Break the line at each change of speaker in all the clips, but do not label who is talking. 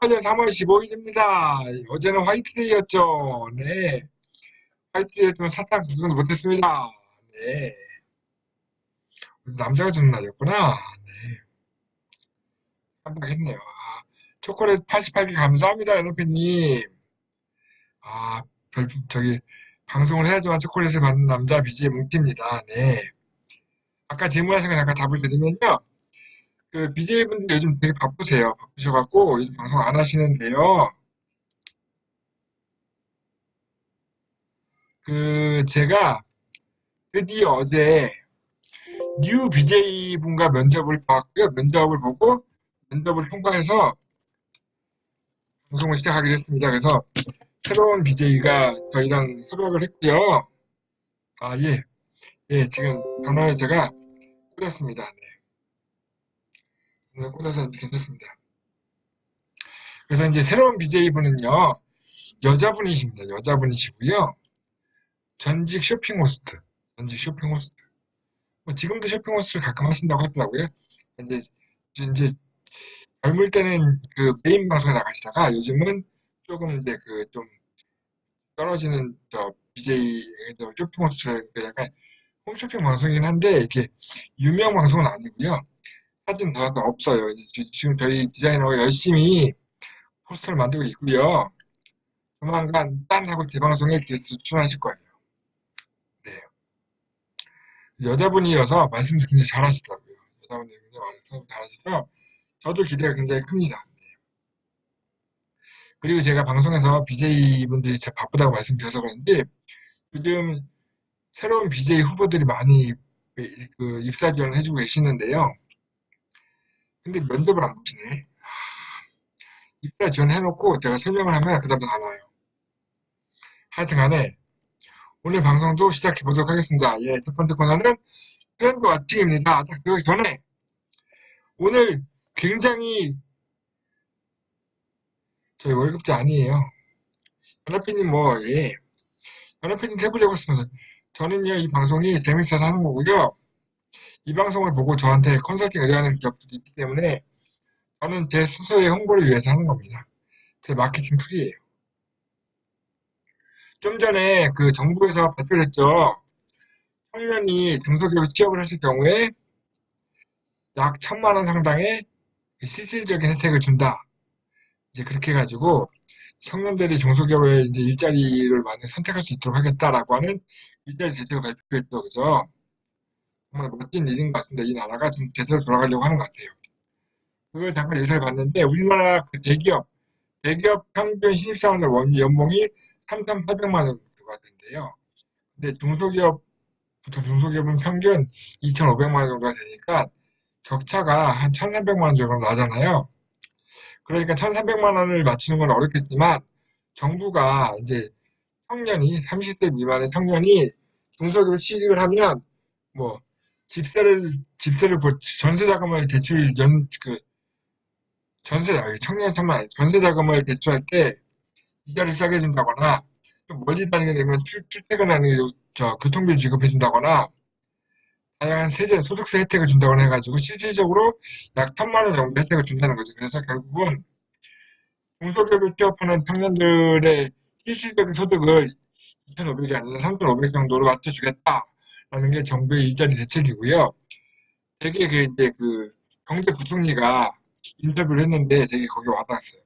2018년 3월 15일입니다. 어제는 화이트데이였죠. 네. 화이트데이였지만 사탕 구경도 못했습니다. 네. 남자가 주는 날이었구나. 네. 깜빡했네요. 초콜릿 88개 감사합니다, 연호피님. 아, 저기, 방송을 해야지만 초콜릿을 받는 남자 BJ 뭉티입니다. 네. 아까 질문하신 거 잠깐 답을 드리면요. 그 BJ분들 요즘 되게 바쁘세요. 바쁘셔갖고 요즘 방송 안 하시는데요. 제가 드디어 어제 뉴 BJ분과 면접을 봤고요. 면접을 보고 면접을 통과해서 방송을 시작하게 됐습니다. 그래서 새로운 BJ가 저희랑 협약을 했고요. 예. 예, 지금 전화를 제가 꽂았습니다. 네. 전화를 꽂아서 이제 괜찮습니다. 그래서 이제 새로운 BJ분은요, 여자분이십니다. 여자분이시고요. 전직 쇼핑 호스트. 전직 쇼핑 호스트. 뭐 지금도 쇼핑 호스트를 가끔 하신다고 하더라고요. 이제, 이제 젊을 때는 그 메인 방송에 나가시다가 요즘은 조금 이제 그 좀 떨어지는 저 BJ 쇼핑 호스트 약간 홈쇼핑 방송이긴 한데 이렇게 유명 방송은 아니고요. 사진 더 없어요. 지금 저희 디자이너가 열심히 포스터를 만들고 있고요. 조만간 딴 하고 재방송에 게스트 출연하실 거예요. 네. 여자분이어서 말씀도 굉장히 잘하시더라고요. 여자분이 굉장히 말씀 잘하셔서 저도 기대가 굉장히 큽니다. 그리고 제가 방송에서 BJ분들이 진짜 바쁘다고 말씀드려서 그런지 요즘 새로운 BJ 후보들이 많이 입사 지원을 해주고 계시는데요. 근데 면접을 안 보시네. 입사 지원해놓고 제가 설명을 하면 그다음에 안 와요. 하여튼 간에 오늘 방송도 시작해 보도록 하겠습니다. 예, 첫 번째 코너는 트렌드 워칭입니다. 딱 그러기 전에 오늘 굉장히 저희 월급제 아니에요. 연합회님 예. 연합회님 해보려고 했으면서 저는요 이 방송이 재밌어서 하는 거고요. 이 방송을 보고 저한테 컨설팅 의뢰하는 기업들이 있기 때문에 저는 제 스스로의 홍보를 위해서 하는 겁니다. 제 마케팅 툴이에요. 좀 전에 그 정부에서 발표했죠. 청년이 중소기업 취업을 하실 경우에 약 1,000만 원 상당의 실질적인 혜택을 준다. 이제 그렇게 해가지고 청년들이 중소기업에 이제 일자리를 많이 선택할 수 있도록 하겠다라고 하는 일자리 대책을 발표했죠. 그죠? 정말 멋진 일인 것 같습니다. 이 나라가 좀 제대로 돌아가려고 하는 것 같아요. 그걸 잠깐 예사를 봤는데 우리나라 그 대기업 평균 신입사원들 연봉이 3,800만 원 정도 같은데요. 근데 보통 중소기업은 평균 2,500만 원 정도가 되니까 격차가 한 1,300만 원 정도 나잖아요. 그러니까 1,300만 원을 맞추는 건 어렵겠지만 정부가 이제 30세 미만의 청년이 중소기업을 취직을 하면 뭐 집세를 전세 자금을 대출 청년 천만 전세 자금을 대출할 때 이자를 싸게 준다거나 좀 멀리 다니게 되면 출퇴근하는 교통비 지급해 준다거나 다양한 소득세 혜택을 준다거나 해가지고 실질적으로 약 1,000만 원 정도 혜택을 준다는 거죠. 그래서 결국은 중소기업을 취업하는 청년들의 실질적인 소득을 2,500이 아니라 3,500 정도로 맞춰주겠다라는 게 정부의 일자리 대책이고요. 되게 이제 경제부총리가 인터뷰를 했는데 되게 거기 와닿았어요.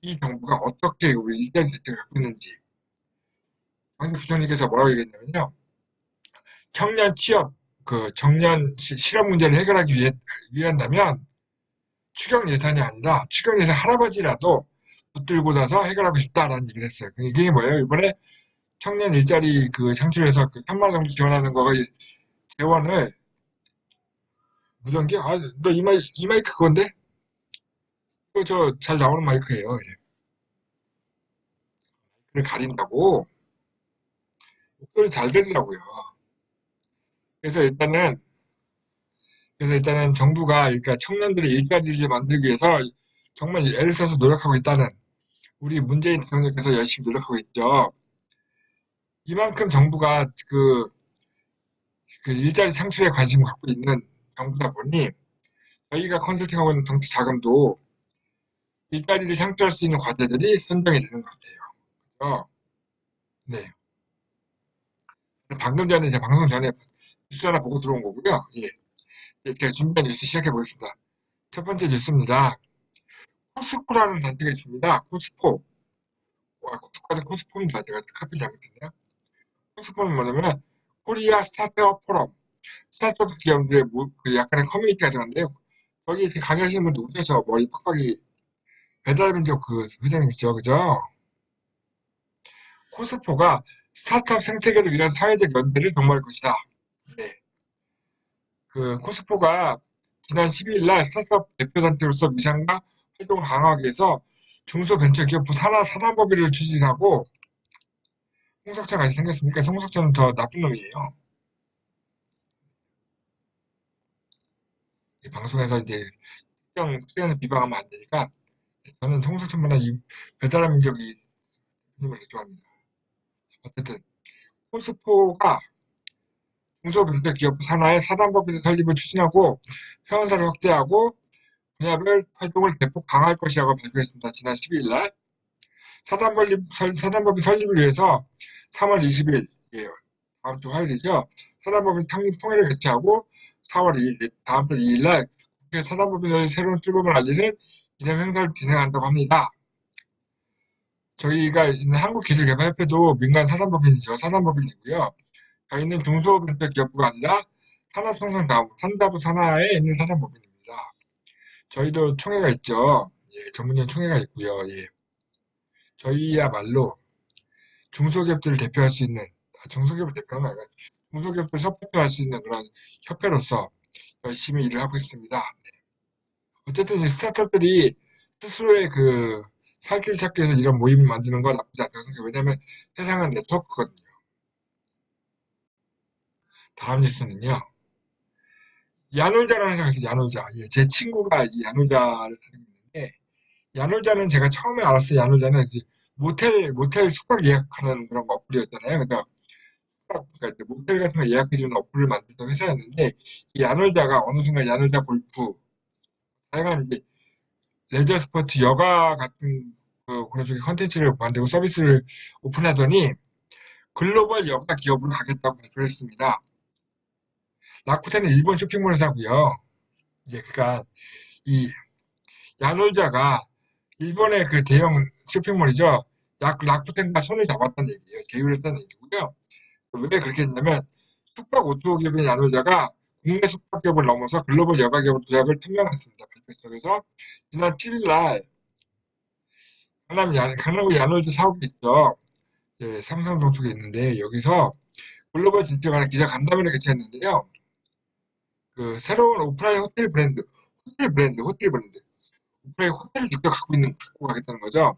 이 정부가 어떻게 우리 일자리 대책을 갖고 있는지. 경제부총리께서 뭐라고 얘기했냐면요. 청년 취업, 청년 실업 문제를 해결하기 위한다면 추경 예산이 아니라 추경 예산 할아버지라도 붙들고 나서 해결하고 싶다라는 얘기를 했어요. 이게 뭐예요? 이번에 청년 일자리 창출해서 3만 원 정도 지원하는 거가 재원을 무전기? 너 이 마이크 그건데? 그거 잘 나오는 마이크예요. 예. 그걸 가린다고 목소리 잘 들리라고요. 그래서 일단은 정부가 그러니까 청년들의 일자리를 만들기 위해서 정말 애를 써서 노력하고 있다는 우리 문재인 대통령께서 열심히 노력하고 있죠. 이만큼 정부가 그 일자리 창출에 관심을 갖고 있는 정부다 보니 저희가 컨설팅하고 있는 정치 자금도 일자리를 창출할 수 있는 과제들이 선정이 되는 것 같아요. 그래서 네. 방금 전에 제 방송 전에 뉴스 하나 보고 들어온 거고요. 예. 제가 준비한 뉴스 시작해 보겠습니다. 첫 번째 뉴스입니다. 코스코라는 단체가 있습니다. 코스코. 와, 코스코는 코스코입니다. 제가 카피 잘못했네요. 코스코는 뭐냐면 코리아 스타트업 포럼. 스타트업 기업들의 그 약간의 커뮤니티가 되는데요. 거기 이렇게 강의하시는 분들 우셔서 머리 빡빡이 배달민족 그 회장님 있죠, 그죠? 코스코가 스타트업 생태계를 위한 사회적 연대를 도모할 것이다. 네. 그 코스코가 지난 12일 날 스타트업 대표단체로서 위상과 활동을 강화하기 위해서 중소벤처기업부 산하법인을 추진하고 홍석천 같이 생겼으니까 홍석천은 더 나쁜 놈이에요. 이 방송에서 이제 특정 투연을 비방하면 안 되니까 저는 홍석천보다 이 배달의 민족이 대표님을 더 좋아합니다. 어쨌든 코스코가 중소벤처기업부 산하의 사단법인 설립을 추진하고 회원사를 확대하고 분야별 활동을 대폭 강화할 것이라고 발표했습니다. 지난 12일 날 사단법인 설립을 위해서 3월 20일, 예, 다음 주 화요일이죠. 사단법인 창립 통회를 개최하고 4월 2일, 다음 주 2일 날 국회 사단법인의 새로운 출범을 알리는 기념 행사를 진행한다고 합니다. 저희가 있는 한국기술개발협회도 민간 사단법인이죠. 사단법인이고요. 저희는 중소벤처기업부가 아니라 산업통상자원부, 산자부 산하에 있는 사단법인입니다. 저희도 총회가 있죠. 예, 전문위원 총회가 있고요. 예. 저희야말로 중소기업들을 대표할 수 있는, 중소기업을 대표하는 아니라 중소기업들 서포트할 수 있는 그런 협회로서 열심히 일을 하고 있습니다. 어쨌든 이 스타트업들이 스스로의 그 살 길 찾기 위해서 이런 모임을 만드는 건 나쁘지 않다고 생각해요. 왜냐하면 세상은 네트워크거든요. 다음 뉴스는요. 야놀자라는 회사가 있어요. 야놀자. 예, 제 친구가 이 야놀자를 다니고 있는데 야놀자는 제가 처음에 알았어요. 야놀자는 이제 모텔 숙박 예약하는 그런 어플이었잖아요. 그러니까 모텔 같은 거 예약해주는 어플을 만들던 회사였는데 이 야놀자가 어느 순간 야놀자 골프 다양한 이제 레저 스포츠 여가 같은 그런 쪽의 컨텐츠를 만들고 서비스를 오픈하더니 글로벌 여가 기업으로 가겠다고 발표를 했습니다. 라쿠텐은 일본 쇼핑몰 회사고요. 예, 그러니까 이 야놀자가 일본의 그 대형 쇼핑몰이죠. 라쿠텐과 손을 잡았다는 얘기예요. 제휴했다는 얘기고요. 왜 그렇게 했냐면 숙박 오토 기업인 야놀자가 국내 숙박 기업을 넘어서 글로벌 여가 기업으로 도약을 투명했습니다. 발표 속에서 지난 7일 날 강남구 야놀자 사옥이 있죠. 예, 삼성동 쪽에 있는데 여기서 글로벌 진출하는 기자 간담회를 개최했는데요. 그 새로운 오프라인 호텔 브랜드, 오프라인 호텔을 직접 갖고 가겠다는 거죠.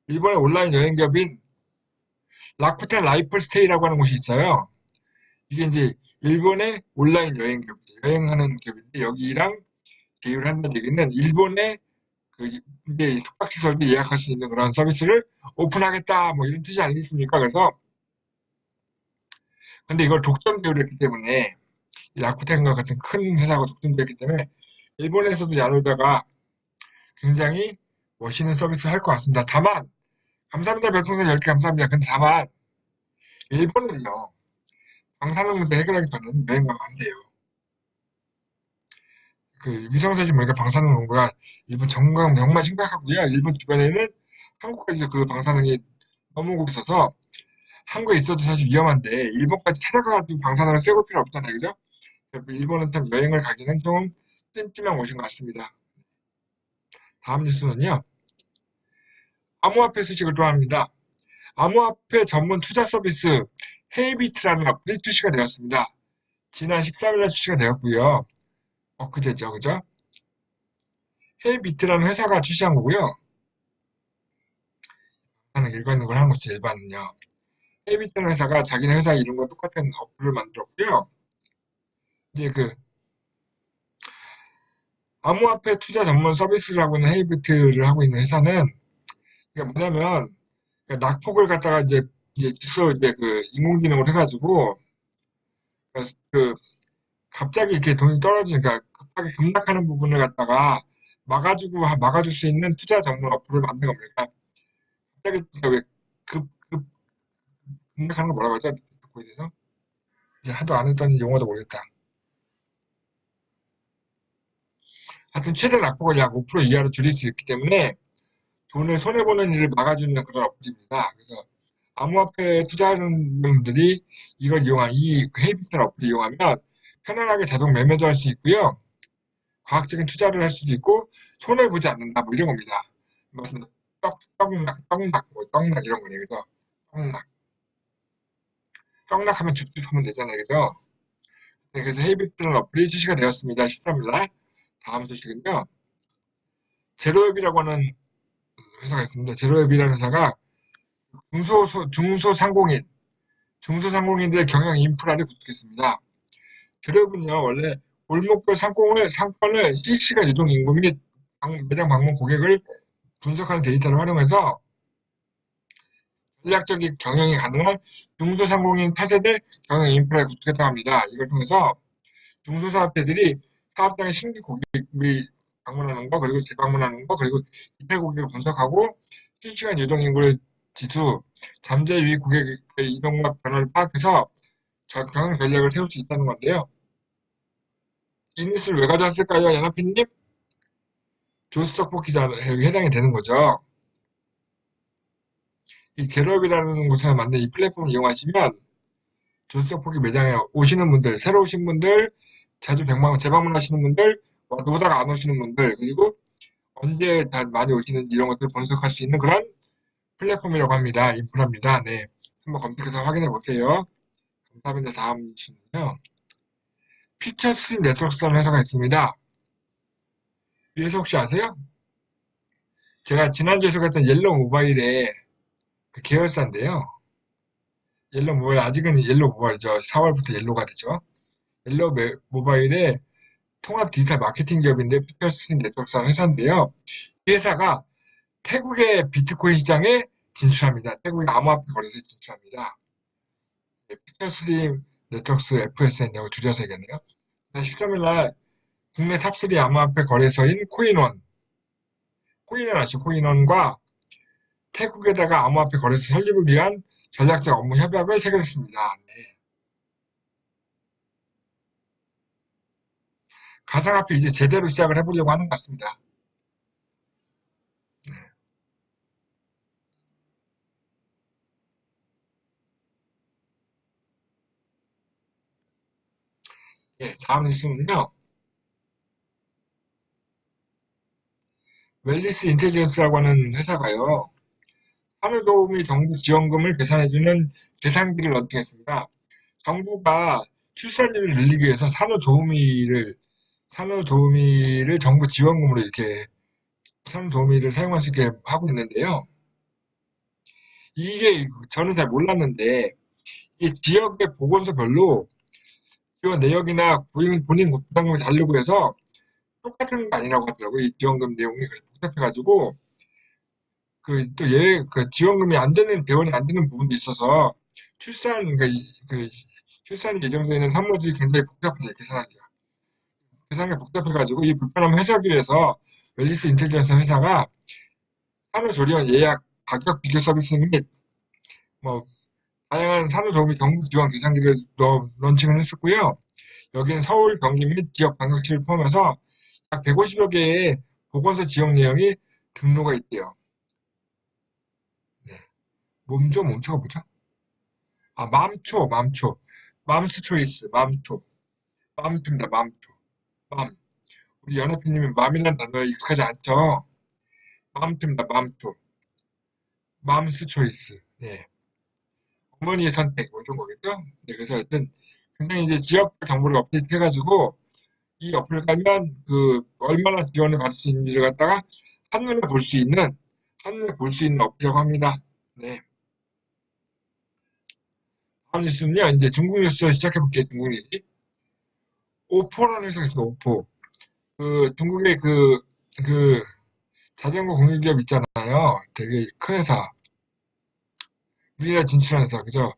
일본의 온라인 여행 기업인 라쿠텐 라이프 스테이라고 하는 곳이 있어요. 이게 이제 일본의 온라인 여행 기업, 여행하는 기업인데 여기랑 제휴를 한다는 얘기는 일본의 그 이제 숙박시설도 예약할 수 있는 그런 서비스를 오픈하겠다 뭐 이런 뜻이 아니겠습니까? 그래서 근데 이걸 독점 제휴를 했기 때문에 이 라쿠텐과 같은 큰 회사가 독점 제휴했기 때문에 일본에서도 야놀자가 굉장히 멋있는 서비스를 할 것 같습니다. 다만 감사합니다. 별풍선 10개 감사합니다. 근데 다만 일본은요. 방사능 문제 해결하기 전에는 여행 가면 안 돼요. 그 위성사진 보니까 방사능 농도가 일본 정말 정말 심각하고요. 일본 주변에는 한국까지도 그 방사능이 넘어오고 있어서 한국에 있어도 사실 위험한데 일본까지 찾아가가지고 방사능을 쐬볼 필요 없잖아요, 그죠? 일본은 참 여행을 가기는 좀 찜찜한 곳인 것 같습니다. 다음 뉴스는요. 암호화폐 소식을 또 합니다. 암호화폐 전문 투자 서비스 헤이비트라는 어플이 출시가 되었습니다. 지난 13일날 출시가 되었고요. 엊그제죠, 그죠? 헤이비트라는 회사가 출시한 거고요. 하는 일과 있는 걸 하는 것이 일반은요. 헤이비트라는 회사가 자기네 회사 이름과 똑같은 어플을 만들었고요. 이제 그 암호화폐 투자 전문 서비스라고 하는 헤이비트를 하고 있는 회사는 이게 뭐냐면 낙폭을 갖다가 이제 주로 이제 그 인공지능으로 해가지고 그 갑자기 이렇게 돈이 떨어지니까 급하게 급락하는 부분을 갖다가 막아줄 수 있는 투자 전문 어플을 만든 겁니다. 갑자기 왜 공략하는 거 뭐라고 하죠? 비트코인에서? 이제 하도 안 했던 용어도 모르겠다. 하여튼 최대 낙폭을 약 5% 이하로 줄일 수 있기 때문에 돈을 손해보는 일을 막아주는 그런 어플입니다. 그래서 암호화폐에 투자하는 분들이 이 헤이비트라는 어플을 이용하면 편안하게 자동 매매도 할 수 있고요. 과학적인 투자를 할 수도 있고 손해보지 않는다 뭐 이런 겁니다. 무슨 떡락 이런 거네요. 그래서 떡락하면 줍줍하면 되잖아요. 그래서 네, 그래서 헤이비트라는 어플이 출시가 되었습니다. 13일 날. 다음 소식은요. 제로웹이라고 하는 회사가 있습니다. 제로웹이라는 회사가 중소상공인들의 경영 인프라를 구축했습니다. 제로웹은요, 원래 골목별 상권을 실시간 유동 인구 및 매장 방문 고객을 분석하는 데이터를 활용해서 전략적인 경영이 가능한 중소상공인 4세대 경영 인프라를 구축했다고 합니다. 이걸 통해서 중소사업체들이 사업장의 신규 고객이 방문하는 거, 그리고 재방문하는 거, 그리고 이탈 고객을 분석하고 실시간 유동 인구를 지수, 잠재 유입 고객의 이동과 변화를 파악해서 경영 전략을 세울 수 있다는 건데요. 이 뉴스를 왜 가져왔을까요, 연합회님? 조수석 기자에 해당이 되는 거죠. 이 제로업이라는 곳에서 만든 이 플랫폼을 이용하시면 조수석 포기 매장에 오시는 분들, 새로 오신 분들, 자주 재방문하시는 분들, 오다가 안 오시는 분들, 그리고 언제 다 많이 오시는지 이런 것들을 분석할 수 있는 그런 플랫폼이라고 합니다. 인프라입니다. 네. 한번 검색해서 확인해 보세요. 감사합니다. 다음 뉴스는요. 퓨처스트림 네트워크스라는 회사가 있습니다. 이 회사 혹시 아세요? 제가 지난주에 소개했던 옐로우 모바일의 그 계열사인데요. 옐로우 모바일, 아직은 옐로우 모바일이죠. 4월부터 옐로우가 되죠. 옐로우 모바일의 통합 디지털 마케팅 기업인데 퓨처스트림 네트워크스라는 회사인데요. 이 회사가 태국의 비트코인 시장에 진출합니다. 태국의 암호화폐 거래소에 진출합니다. 네, 퓨처스트림 네트워크스 FSN이라고 줄여서 얘기하네요. 13일날 국내 탑3 암호화폐 거래소인 코인원 아시죠? 코인원과 태국에다가 암호화폐 거래소 설립을 위한 전략적 업무 협약을 체결했습니다. 네. 가상화폐 이제 제대로 시작을 해보려고 하는 것 같습니다. 네, 다음 뉴스는요. 웰리스 인텔리전스라고 하는 회사가요. 산후도우미 정부 지원금을 계산해주는 계산기를 런칭했습니다. 정부가 출산율을 늘리기 위해서 산후도우미를 정부 지원금으로 이렇게 산후도우미를 사용할 수 있게 하고 있는데요. 이게 저는 잘 몰랐는데 이게 지역의 보건소별로 지원 내역이나 본인 부담금이 다르고 해서 똑같은 거 아니라고 하더라고요. 이 지원금 내용이 그래서 복잡해가지고 그 지원금이 안 되는 대원이 안 되는 부분도 있어서 출산 예정되어 있는 산모들이 굉장히 복잡해요. 계산이 복잡해가지고 이 불편함을 해소하기 위해서 웰리스 인텔리전스 회사가 산후조리원 예약 가격 비교 서비스 및 뭐 다양한 산후조리 정부 지원 계산기를 런칭을 했었고요. 여기는 서울, 경기 및 지역 방역시를 포함해서 약 150여 개의 보건소 지역 내용이 등록가 있대요. 네. 몸초가 뭐죠? 아, 맘초. 맘스 초이스, 맘초입니다, 맘초. 맘. 우리 연합회님이 맘이라는 단어에 익숙하지 않죠? 맘초입니다, 맘초. 맘스 초이스. 네. 어머니의 선택, 뭐 이런 거겠죠? 네, 그래서 하여튼, 굉장히 이제 지역 정보를 업데이트 해가지고, 이 어플을 깔면, 얼마나 지원을 받을 수 있는지를 갖다가 한눈에 볼 수 있는 어플이라고 합니다. 네. 다음 뉴스는요, 이제 중국 뉴스 시작해볼게요, 중국 얘기. 오포라는 회사가 있습니다, 오포. 중국의 자전거 공유기업 있잖아요. 되게 큰 회사. 우리나라 진출한 회사, 그죠?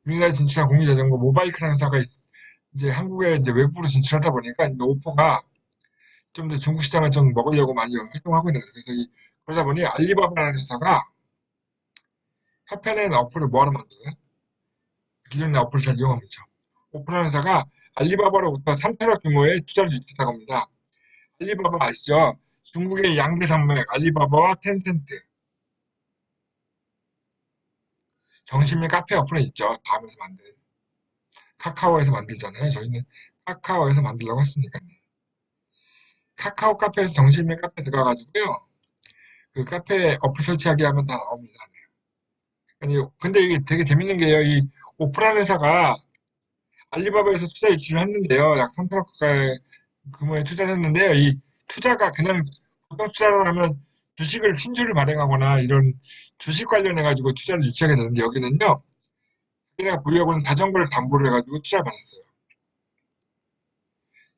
우리나라에 진출한 공유자전거 모바이크라는 회사가 이제 한국에 이제 외부로 진출하다 보니까 이제 오포가 좀 더 중국 시장을 좀 먹으려고 많이 활동하고 있는 거죠. 그래서 그러다 보니 알리바바라는 회사가 협회는 어플을 뭐하러 만들어요? 기존의 어플을 잘 이용하면 되죠. 오픈한 회사가 알리바바로부터 3천억 규모의 투자를 유치했다고 합니다. 알리바바 아시죠? 중국의 양대 산맥 알리바바와 텐센트, 정신미 카페 어플은 있죠. 다음에서 만든 카카오에서 만들잖아요. 저희는 카카오에서 만들려고 했으니까요. 카카오 카페에서 정신미 카페 들어가가지고요. 그 카페 어플 설치하기 하면 다 나옵니다. 아니, 근데 이게 되게 재밌는 게요. 이 오프라인 회사가 알리바바에서 투자 유치를 했는데요. 약 3천억 가까이 규모의 투자를 했는데요. 이 투자가 그냥 보통 투자를 하면 주식을 신주를 발행하거나 이런 주식 관련해가지고 투자를 유치하게 되는데 여기는요. 자기네가 보유하고 있는 자전거를 담보로 해가지고 투자를 받았어요.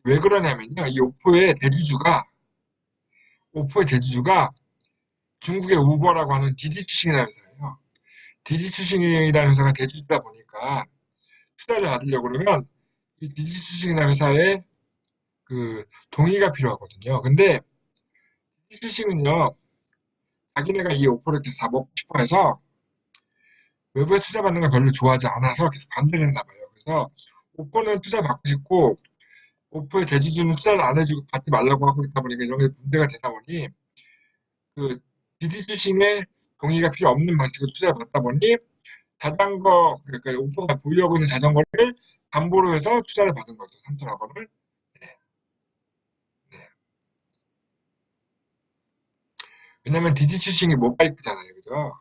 왜 그러냐면요. 이 오포의 대주주가 중국의 우버라고 하는 디디 추싱이라는 회사예요. 디디 추싱이라는 회사가 대주주다 보니까 투자를 받으려고 그러면 이 디디 추싱이라는 회사의 그 동의가 필요하거든요. 근데 디디 추싱은요. 자기네가 이 오포를 계속 다 먹고 싶어 해서 외부에 투자받는 걸 별로 좋아하지 않아서 계속 반대를 했나 봐요. 그래서 오포는 투자 받고 싶고 오포의 대주주는 투자를 안 해주고 받지 말라고 하고 있다 보니까 이런 게 문제가 되다 보니 그 디디 추싱의 동의가 필요 없는 방식으로 투자를 받다 보니 자전거 그러니까 오포가 보유하고 있는 자전거를 담보로 해서 투자를 받은 거죠. 3천억 원을. 네, 네. 왜냐면 디디 추싱이 모바이크잖아요. 그죠?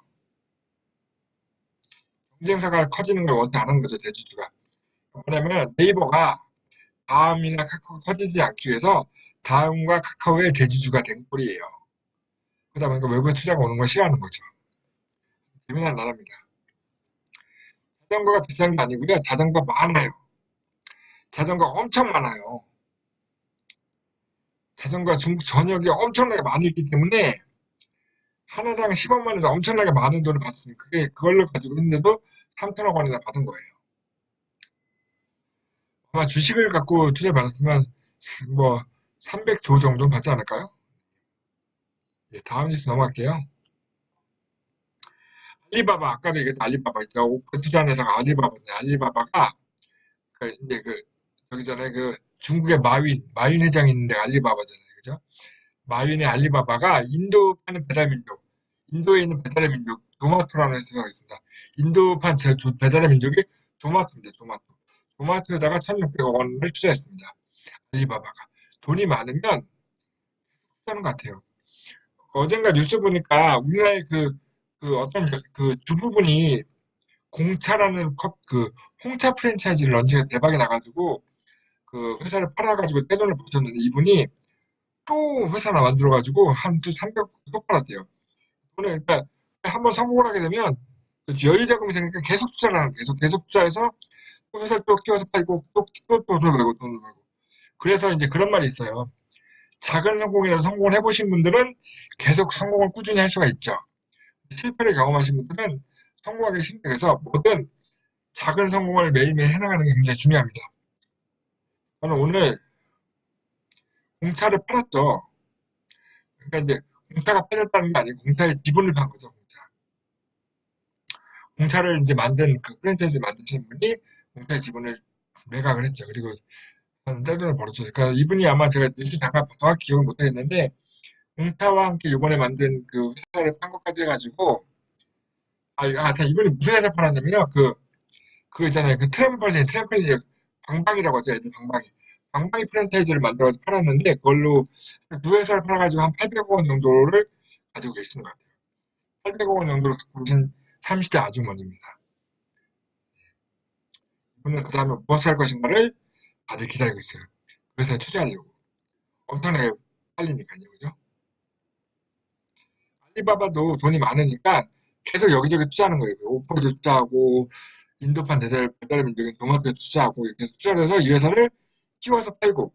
경쟁사가 커지는 걸 원치 않은 거죠. 대주주가. 뭐냐면 네이버가 다음이나 카카오가 커지지 않기 위해서 다음과 카카오의 대주주가 된 꼴이에요. 그러다 보니까 외부에 투자가 오는 걸 싫어하는 거죠. 재미난 나라입니다. 자전거가 비싼 게 아니고요. 자전거 많아요. 자전거 엄청 많아요. 자전거가 중국 전역에 엄청나게 많이 있기 때문에 하나당 10원만 해도 엄청나게 많은 돈을 받습니다. 그걸로 가지고 있는데도 3천억 원이나 받은 거예요. 아마 주식을 갖고 투자를 받았으면 뭐 300조 정도 받지 않을까요? 예, 다음 뉴스 넘어갈게요. 알리바바, 아까도 얘기했던 알리바바 있죠. 오픈 투자한 회사가 알리바바인데, 알리바바가, 이제 저기 전에 중국의 마윈 회장이 있는데 알리바바잖아요. 그죠? 마윈의 알리바바가 인도 파는 배달민족, 인도에 있는 배달의 민족, 조마토라는 회사가 있습니다. 인도판 배달의 민족이 조마토인데, 조마토. 조마토에다가 1,600억 원을 투자했습니다. 알리바바가. 돈이 많으면 하는 것 같아요. 어젠가 뉴스 보니까 우리나라의 어떤 주부분이 공차라는 홍차 프랜차이즈를 런칭해서 대박이 나가지고 그 회사를 팔아가지고 떼돈을 버셨는데 이분이 또 회사 하나 만들어가지고 한 300억 또 팔았대요. 돈을 그러니까 한번 성공을 하게 되면 여유 자금이 생기니까 계속 투자를 하는 거예요. 계속 투자해서 또 회사를 또 키워서 팔고 또 돈을 벌고 돈을 벌고. 그래서 이제 그런 말이 있어요. 작은 성공이라도 성공을 해보신 분들은 계속 성공을 꾸준히 할 수가 있죠. 실패를 경험하신 분들은 성공하기 힘들어서 뭐든 작은 성공을 매일매일 해나가는 게 굉장히 중요합니다. 저는 오늘 공차를 팔았죠. 그러니까 이제 공차가 팔렸다는 게 아니고 공차의 지분을 판 거죠. 공차를 이제 만든 프랜차이즈 만드신 분이 공차의 지분을 매각을 했죠. 그리고 떼돈을 벌었죠. 그러니까 이분이 아마 제가 뉴스 잠깐 정확히 기억을 못하겠는데 공차와 함께 이번에 만든 그 회사를 판 것까지 해가지고 자, 이분이 무슨 회사 팔았냐면요. 있잖아요. 트램펄린, 방방이라고 하죠. 애들 방방이. 방방이 프랜차이즈를 만들어서 팔았는데, 그걸로 두 회사를 팔아가지고 한 800억 원 정도를 가지고 계시는 것 같아요. 800억 원 정도를 갖고 계신 30대 아주머니입니다. 이분은 그 다음에 무엇을 할 것인가를 다들 기다리고 있어요. 그 회사에 투자하려고. 엄청나게 팔리니까요. 그죠? 알리바바도 돈이 많으니까 계속 여기저기 투자하는 거예요. 오퍼도 투자하고, 인도판 배달의 민족인 도마토에 투자하고 이렇게 투자를 해서 이 회사를 키워서 팔고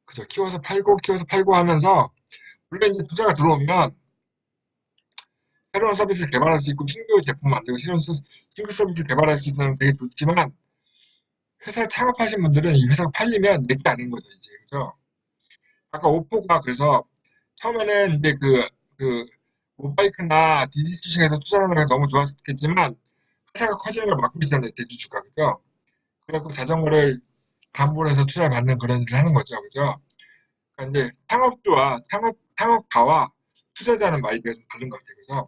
그죠 키워서 팔고 하면서 물론 이제 투자가 들어오면 새로운 서비스를 개발할 수 있고 신규 제품 만들고 신규 서비스를 개발할 수 있다는 되게 좋지만 회사를 창업하신 분들은 이 회사가 팔리면 내 게 아닌 거죠 이제 그죠 아까 오포가 그래서 처음에는 이제 그 모바이크나 디지털층에서 투자하는 게 너무 좋았겠지만 회사가 커지는 걸 막고 있잖아요, 대주주가. 그죠? 그래서 자전거를 담보로 해서 투자를 받는 그런 일을 하는 거죠. 그죠? 그러니까 이제 창업주와 창업가와 투자자는 마인드가 좀 다른 것 같아요. 그래서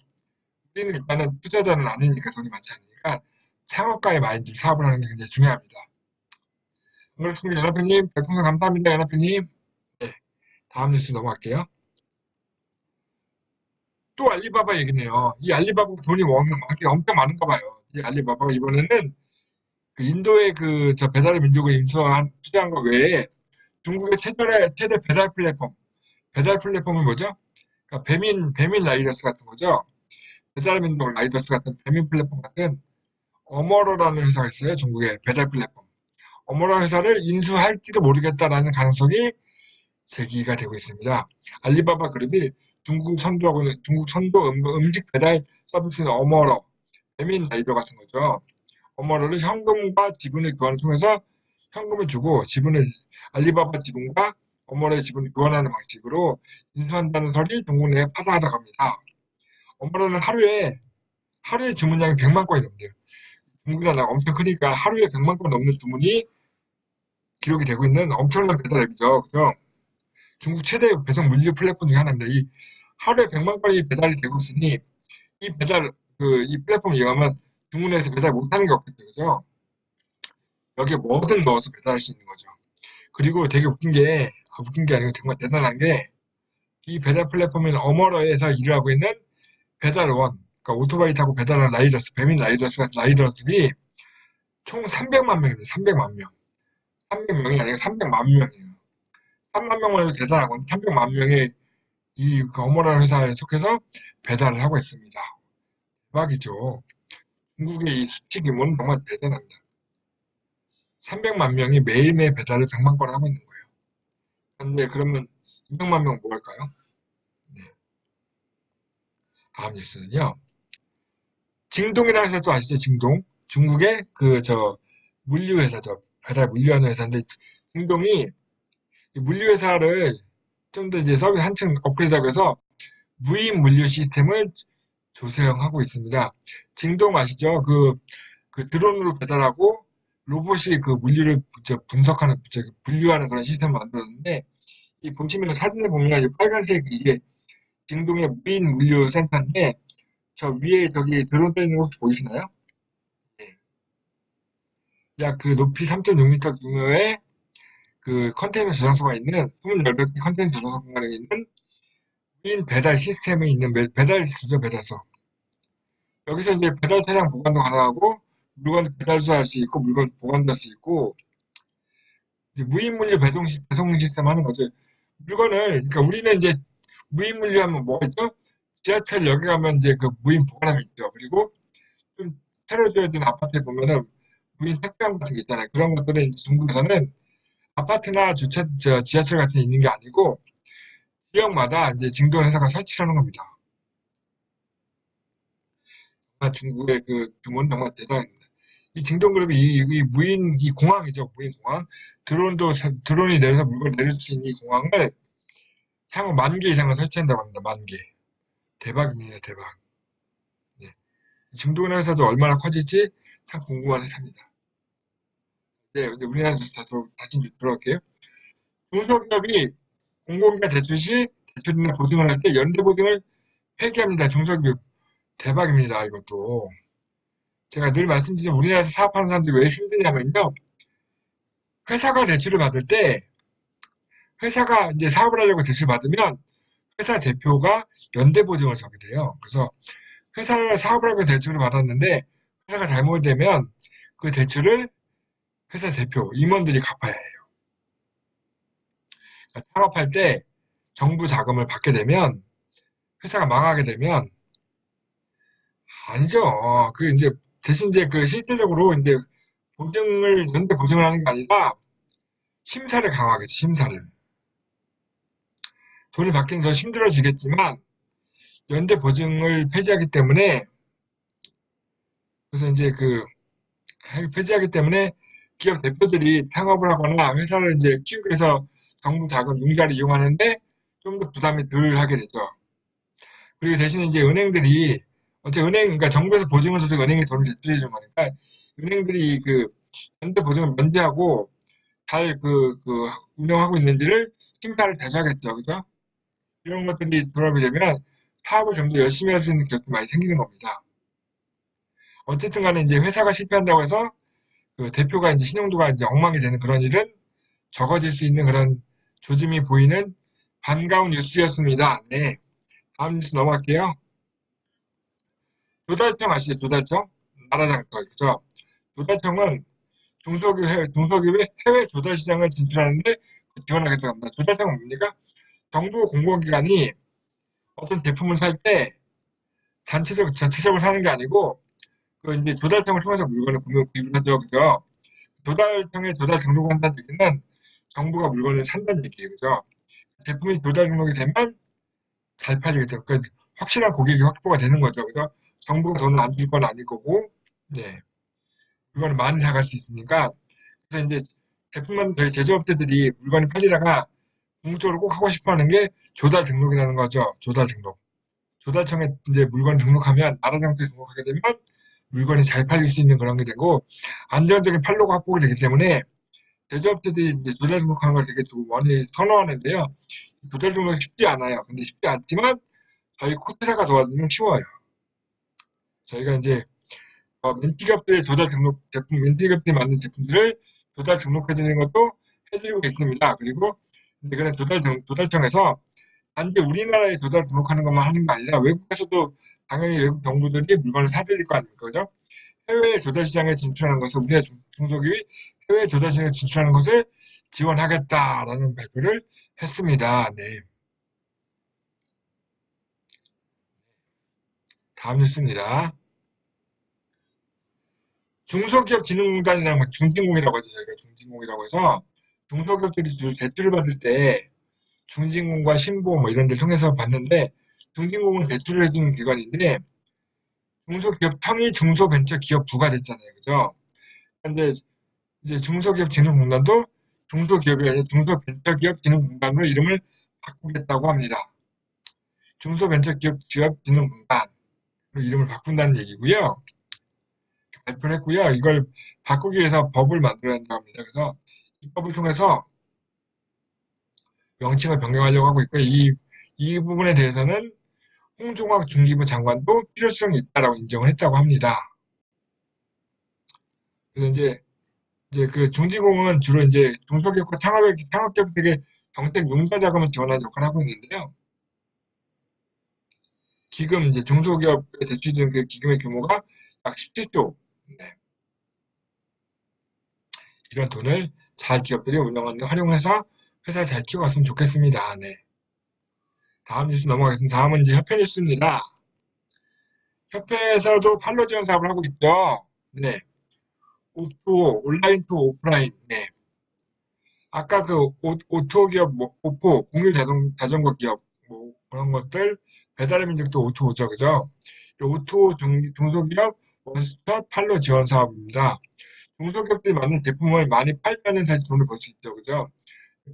우리는 일단은 투자자는 아니니까 돈이 많지 않으니까 창업가의 마인드로 사업을 하는 게 굉장히 중요합니다. 그렇습니다. 연합회님, 별풍선 감사합니다. 연합회님. 네, 다음 뉴스 넘어갈게요. 또 알리바바 얘기네요. 이 알리바바 돈이 엄청 많은가 봐요. 이 알리바바가 이번에는 그 인도의 저 배달의 민족을 인수한 투자한 거 외에 중국의 최대 배달 플랫폼은 뭐죠? 그러니까 배민 라이더스 같은 거죠. 배달의 민족 라이더스 같은 배민 플랫폼 같은 어머로라는 회사가 있어요. 중국의 배달 플랫폼. 어머로 회사를 인수할지도 모르겠다라는 가능성이 제기가 되고 있습니다. 알리바바 그룹이 중국 선도 음식 배달 서비스인 어머로, 배민 라이더 같은 거죠. 어머로를 현금과 지분을 교환을 통해서 현금을 주고 알리바바 지분과 어머로의 지분을 교환하는 방식으로 인수한다는 설이 중국 내에 파다하다고 합니다. 어머로는 하루에 주문량이 100만 건이 넘네요. 중국 나라가 엄청 크니까 하루에 100만 건 넘는 주문이 기록이 되고 있는 엄청난 배달 앱이죠. 그죠? 중국 최대 배송 물류 플랫폼 중에 하나입니다. 이 하루에 100만 건이 배달이 되고 있으니 이 플랫폼을 이용하면 중국내에서 배달 못하는 게 없겠죠. 그죠? 여기에 뭐든 넣어서 배달할 수 있는 거죠. 그리고 되게 웃긴 게 아니고 정말 대단한 게 이 배달 플랫폼인 어머러에서 일을 하고 있는 배달원, 그러니까 오토바이 타고 배달하는 라이더스, 배민 라이더스 같은 라이더들이 총 300만 명입니다. 300만 명. 300명이 아니라 300만 명이에요. 3만 명만 해도 대단하고 300만 명의 그 어머라는 회사에 속해서 배달을 하고 있습니다. 대박이죠. 중국의 이 수치 규모는 정말 대단합니다. 300만 명이 매일매일 배달을 100만 건 하고 있는 거예요. 그런데 그러면 200만 명 뭐 할까요? 네. 다음 뉴스는요. 징동이라는 회사 또 아시죠? 징동. 중국의 물류 회사죠. 배달 물류하는 회사인데 징동이 물류 회사를 좀 더 이제 서비스 한층 업그레이드하고 해서 무인 물류 시스템을 조성하고 있습니다. 징동 아시죠? 그 드론으로 배달하고 로봇이 그 물류를 분류하는 그런 시스템을 만들었는데 이 보시면 사진을 보면 이 빨간색 이게 징동의 무인 물류 센터인데 저 위에 저기 드론 떠 있는 거 혹시 보이시나요? 네. 약 그 높이 3.6m 규모의 그 컨테이너 저장소가 있는 28개 컨테이너 저장소 공간에 있는 무인 배달 시스템에 있는 배달소죠, 배달소. 여기서 이제 배달 차량 보관도 가능하고 물건 배달할 수 있고 물건 보관할 수 있고 무인 물류 배송 시스템 하는 거죠. 그러니까 우리는 이제 무인 물류 하면 뭐가 있죠? 지하철역에 가면 이제 그 무인 보관함이 있죠. 그리고 좀 새로 지어진 아파트에 보면은 무인 택배함 같은 게 있잖아요. 그런 것들은 중국에서는 아파트나 지하철 같은 데 있는 게 아니고 지역마다 이제 징동 회사가 설치하는 겁니다. 중국의 그 규모는 정말 대단합니다. 이 징동그룹이 이 공항이죠. 무인 공항. 드론이 내려서 물건을 내릴 수 있는 이 공항을 향후 10,000개 이상을 설치한다고 합니다. 10,000개. 대박입니다. 대박. 네. 징동 회사도 얼마나 커질지 참 궁금한 회사입니다. 네, 이제 우리나라 뉴스 다시 들어갈게요. 중소기업이 공공기관 대출 시 대출이나 보증을 할 때 연대 보증을 폐기합니다. 중소기업 대박입니다. 이것도. 제가 늘 말씀드린 우리나라에서 사업하는 사람들이 왜 힘드냐면요. 회사가 대출을 받을 때 회사가 이제 사업을 하려고 대출 받으면 회사 대표가 연대 보증을 서게 돼요. 그래서 회사가 사업을 하고 대출을 받았는데 회사가 잘못되면 그 대출을 회사 대표, 임원들이 갚아야 해요. 그러니까 창업할 때 정부 자금을 받게 되면 회사가 망하게 되면 아니죠. 이제 대신 이제 실질적으로 이제 연대 보증을 하는 게 아니라 심사를 강화하겠지, 심사를. 돈을 받기는 더 힘들어지겠지만 연대 보증을 폐지하기 때문에 그래서 이제 폐지하기 때문에 기업 대표들이 창업을 하거나 회사를 이제 키우기 위해서 정부 자금 융자를 이용하는데 좀 더 부담이 덜 하게 되죠. 그리고 대신에 이제 은행들이 그러니까 정부에서 보증을 서서 은행에 돈을 대출해 주는 거니까 은행들이 그 연대 보증을 면제하고 잘 운영하고 있는지를 심사를 다시 하겠죠. 그죠? 이런 것들이 돌아오게 되면 사업을 좀 더 열심히 할 수 있는 기업도 많이 생기는 겁니다. 어쨌든 간에 이제 회사가 실패한다고 해서 그 대표가 이제 신용도가 이제 엉망이 되는 그런 일은 적어질 수 있는 그런 조짐이 보이는 반가운 뉴스였습니다. 네. 다음 뉴스 넘어갈게요. 조달청 아시죠? 조달청? 나라장터, 그죠? 조달청은 중소기업의 해외 조달 시장을 진출하는데 지원하겠다고 합니다. 조달청은 뭡니까? 정부 공공기관이 어떤 제품을 살 때 자체적으로 사는 게 아니고 그 이제 조달청을 통해서 물건을 구입을 하죠. 그죠? 조달청에 조달 등록을 한다는 얘기는 정부가 물건을 산다는 얘기예요. 그죠? 제품이 조달 등록이 되면 잘 팔리겠죠. 그러니까 확실한 고객이 확보가 되는 거죠. 그죠? 정부가 돈을 안 줄 건 아닐 거고, 네. 물건을 많이 사갈 수 있으니까. 그래서 이제 제품만 저희 제조업체들이 물건이 팔리다가 궁극적으로 꼭 하고 싶어 하는 게 조달 등록이라는 거죠. 조달 등록. 조달청에 이제 물건 등록하면, 나라장터에 등록하게 되면 물건이 잘 팔릴 수 있는 그런 게 되고, 안정적인 판로가 확보가 되기 때문에 제조업체들이 이제 조달 등록하는 걸 되게 좀 많이 선호하는데요. 조달 등록이 쉽지 않아요. 근데 쉽지 않지만 저희 코테라가 도와주면 쉬워요. 저희가 이제 민티기업들의 조달 등록 제품, 민티기업들이 만든 제품들을 조달 등록해주는 것도 해드리고 있습니다. 그리고 이제 그런 조달청에서 단지 우리나라에 조달 등록하는 것만 하는 게 아니라 외국에서도 당연히 외국 정부들이 물건을 사들일 거 아닙니까? 그죠? 해외 조달 시장에 진출하는 것을 우리나라 중소기업이 해외 조달 시장에 진출하는 것을 지원하겠다라는 발표를 했습니다. 네. 다음 뉴스입니다. 중소기업진흥공단이라는 걸 중진공이라고 하죠. 저희가 중진공이라고 해서 중소기업들이 대출을 받을 때 중진공과 신보 뭐 이런 데를 통해서 받는데 중진공은 대출을 해주는 기관인데 중소기업청이 중소벤처기업부가 됐잖아요. 그죠? 근데 이제 중소기업진흥공단도 중소기업이 아니라 중소벤처기업진흥공단으로 이름을 바꾸겠다고 합니다. 중소벤처기업진흥공단으로 이름을 바꾼다는 얘기고요. 발표를 했고요. 이걸 바꾸기 위해서 법을 만들어야 한다고 합니다. 그래서 이 법을 통해서 명칭을 변경하려고 하고 있고 이 부분에 대해서는 홍종학 중기부 장관도 필요성이 있다라고 인정을 했다고 합니다. 그래서 이제 그 중지공은 주로 이제 중소기업과 창업기업들에게 정책 융자 자금을 지원하는 역할을 하고 있는데요. 기금 이제 중소기업에 대출된 그 기금의 규모가 약 17조. 네. 이런 돈을 잘 기업들이 운영하는 데 활용해서 회사를 잘 키워갔으면 좋겠습니다. 네. 다음 뉴스 넘어가겠습니다. 다음은 이제 협회 뉴스입니다. 협회에서도 판로 지원 사업을 하고 있죠. 네. 오토, 온라인 투어, 오프라인. 네. 아까 그 오토 기업, 뭐, 오포, 공유 자전거 기업, 뭐, 그런 것들, 배달의 민족도 오토죠. 그죠? 오토 중소기업 원스톱 판로 지원 사업입니다. 중소기업들이 만든 제품을 많이 팔면은 사실 돈을 벌 수 있죠. 그죠?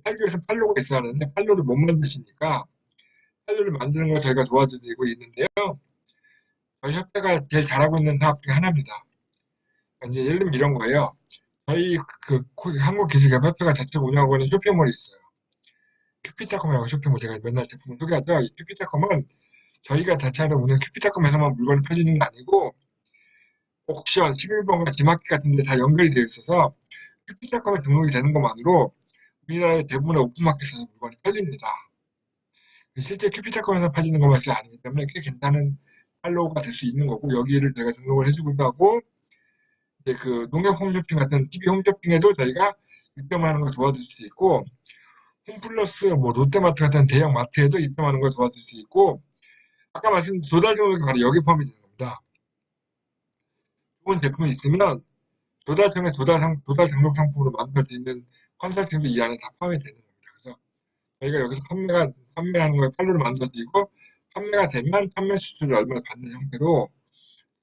팔기 위해서 판로가 있어야 하는데, 판로를 못 만드시니까, 판로를 만드는 걸 저희가 도와드리고 있는데요. 저희 협회가 제일 잘하고 있는 사업 중에 하나입니다. 이제 예를 들면 이런 거예요. 저희 한국기술개발협회가 자체 운영하고 있는 쇼핑몰이 있어요. 큐피타컴이라고 쇼핑몰 제가 맨날 제품을 소개하죠. 이 큐피타컴은 저희가 자체하는 운영 큐피타컴에서만 물건이 팔리는 게 아니고 옥션, 11번가 지마켓 같은 데 다 연결이 되어 있어서 큐피타컴에 등록이 되는 것만으로 우리나라의 대부분의 오픈마켓에서 물건이 팔립니다. 실제 큐피타컴에서 팔리는 것만 아니기 때문에 꽤 괜찮은 팔로우가 될 수 있는 거고 여기를 제가 등록을 해주기도 하고 이제 그 농협 홈쇼핑 같은 TV 홈쇼핑에도 저희가 입점하는 걸 도와줄 수 있고 홈플러스 뭐 롯데마트 같은 대형 마트에도 입점하는 걸 도와줄 수 있고 아까 말씀드린 조달 등록이 바로 여기 포함이 되는 겁니다. 좋은 제품이 있으면 조달청에 조달 등록 상품으로 만들 수 있는 컨설팅도 이 안에 다 포함이 되는 겁니다. 그래서 저희가 여기서 판매하는 거에 판로를 만들어드리고 판매가 되면 판매 수수료를 얼마 받는 형태로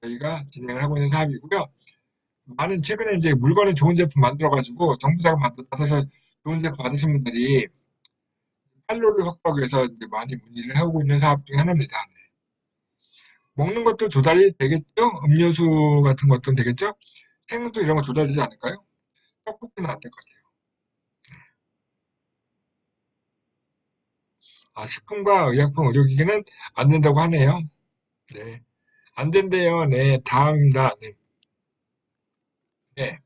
저희가 진행을 하고 있는 사업이고요. 최근에 이제 물건은 좋은 제품 만들어가지고 정부 자금 받아서 좋은 제품 받으신 분들이 활로를 확보하기 위해서 이제 많이 문의를 해오고 있는 사업 중에 하나입니다. 네. 먹는 것도 조달이 되겠죠? 음료수 같은 것도 되겠죠? 생수 이런 거 조달되지 않을까요? 떡볶이는 안 될 것 같아요. 아, 식품과 의약품, 의료기기는 안 된다고 하네요. 네. 안 된대요. 네. 다음입니다. 네. 네.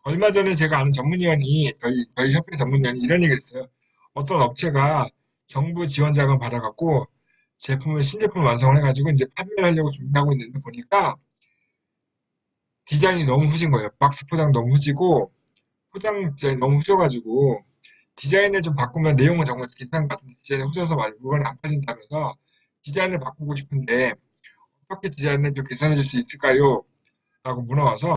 얼마 전에 제가 아는 전문위원이, 저희 협회 전문위원이 이런 얘기를 했어요. 어떤 업체가 정부 지원 자금 받아갖고 신제품 완성을 해가지고 이제 판매를 하려고 준비하고 있는데 보니까 디자인이 너무 후진 거예요. 박스 포장 너무 후지고, 포장 디자인이 너무 후져가지고, 디자인을 좀 바꾸면 내용은 정말 괜찮은 것 같은데, 디자인이 후져서 물건이 안 팔린다면서, 디자인을 바꾸고 싶은데, 어떻게 디자인을 좀 개선해 줄 수 있을까요? 라고 물어와서,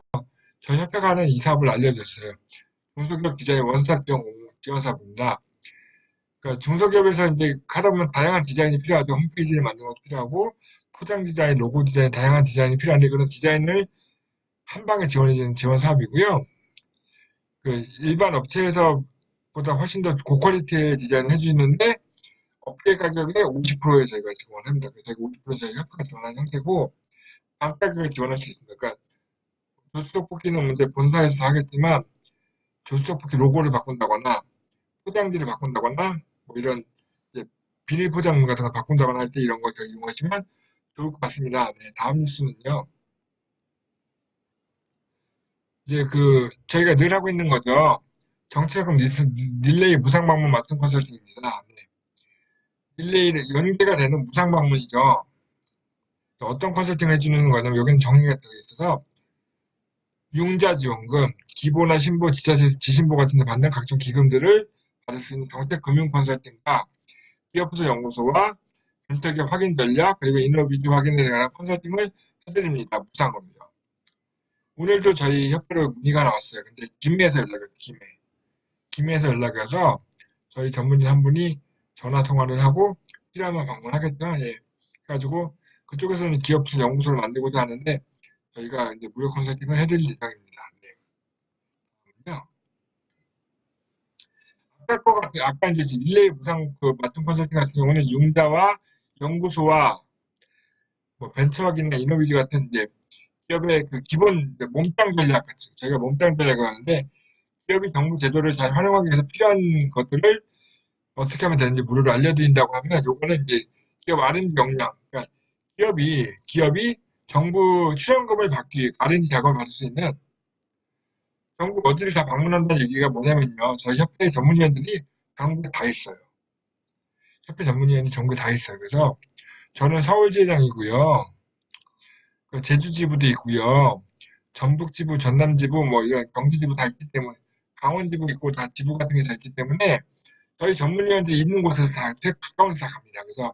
저희 협회가 하는 이 사업을 알려줬어요. 중소기업 디자인 원스톱 지원 사업입니다. 그러니까 중소기업에서 이제 하다 보면 다양한 디자인이 필요하죠. 홈페이지를 만드는 것도 필요하고, 포장 디자인, 로고 디자인, 다양한 디자인이 필요한데, 그런 디자인을 한 방에 지원해주는 지원 사업이고요. 그 일반 업체에서 보다 훨씬 더 고퀄리티의 디자인을 해주시는데, 업계 가격의 50%에 저희가 지원을 합니다. 그래서 50% 저희 협회가 지원하는 형태고, 반 가격에 지원할 수 있습니다. 그러니까 조수 떡볶이는 이제 본사에서 하겠지만, 조수 떡볶이 로고를 바꾼다거나, 포장지를 바꾼다거나, 뭐 이런 이제 비닐 포장 같은 거 바꾼다거나 할 때 이런 거 저희 이용하시면 좋을 것 같습니다. 네, 다음 뉴스는요. 이제 저희가 늘 하고 있는 거죠. 정치자금 릴레이 무상방문 맞춤 컨설팅입니다. 네. 릴레이 연계가 되는 무상방문이죠. 어떤 컨설팅을 해주는 거냐면 여기는 정의가 들어 있어서 융자지원금, 기보나 신보, 지신보 같은 데 받는 각종 기금들을 받을 수 있는 정책금융 컨설팅과 기업부서 연구소와 벤처기업 확인 전략 그리고 인허비주 확인에 관한 컨설팅을 해드립니다. 무상으로요. 오늘도 저희 협회로 문의가 나왔어요. 근데 김해에서 연락이 왔어요. 김해에서 연락이 와서 저희 전문인 한 분이 전화 통화를 하고 필요하면 방문하겠다. 예. 그래가지고 그쪽에서는 기업부서 연구소를 만들고자 하는데 저희가 이제 무료 컨설팅을 해드릴 예정입니다. 네. 아까 이제 릴레이 무상 맞춤 컨설팅 같은 경우는 융자와 연구소와 뭐 벤처 확인이나 이노비즈 같은 이제 기업의 그 기본 몸땅 전략 같이 저희가 몸땅 전략을 하는데 기업이 정부 제도를 잘 활용하기 위해서 필요한 것들을 어떻게 하면 되는지 무료로 알려드린다고 하면 요거는 이제 기업 R&D 역량 그러니까 기업이 정부 출연금을 받기 위해 R&D 자금을 받을 수 있는 전국 어디를 다 방문한다는 얘기가 뭐냐면요. 저희 협회 전문위원들이 전국에 다 있어요. 협회 전문위원이 전국에 다 있어요. 그래서 저는 서울지회장이고요. 제주지부도 있고요. 전북지부, 전남지부, 뭐 이런 경기지부 다 있기 때문에 강원지부 있고 다 지부 같은 게 다 있기 때문에 저희 전문위원들이 있는 곳에서 다 가까운 데서 다 갑니다. 그래서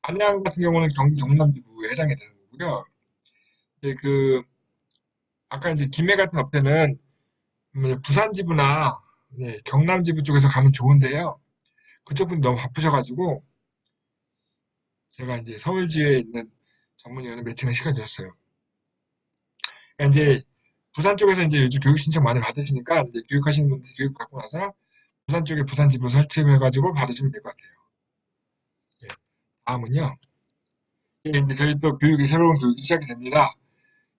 안양 같은 경우는 경기 경남지부에 해당이 되는 거고요. 이제 아까 이제 김해 같은 업체는 부산지부나 네, 경남지부 쪽에서 가면 좋은데요. 그쪽 분이 너무 바쁘셔가지고 제가 이제 서울지에 있는 전문위원을 매칭을 시켜드렸어요. 그러니까 이제 부산 쪽에서 이제 요즘 교육 신청 많이 받으시니까 이제 교육하시는 분들 교육 받고 나서 부산 쪽에 부산지부 설치해가지고 받으시면 될 것 같아요. 예. 다음은요. 예, 이제 저희 또 새로운 교육이 시작이 됩니다.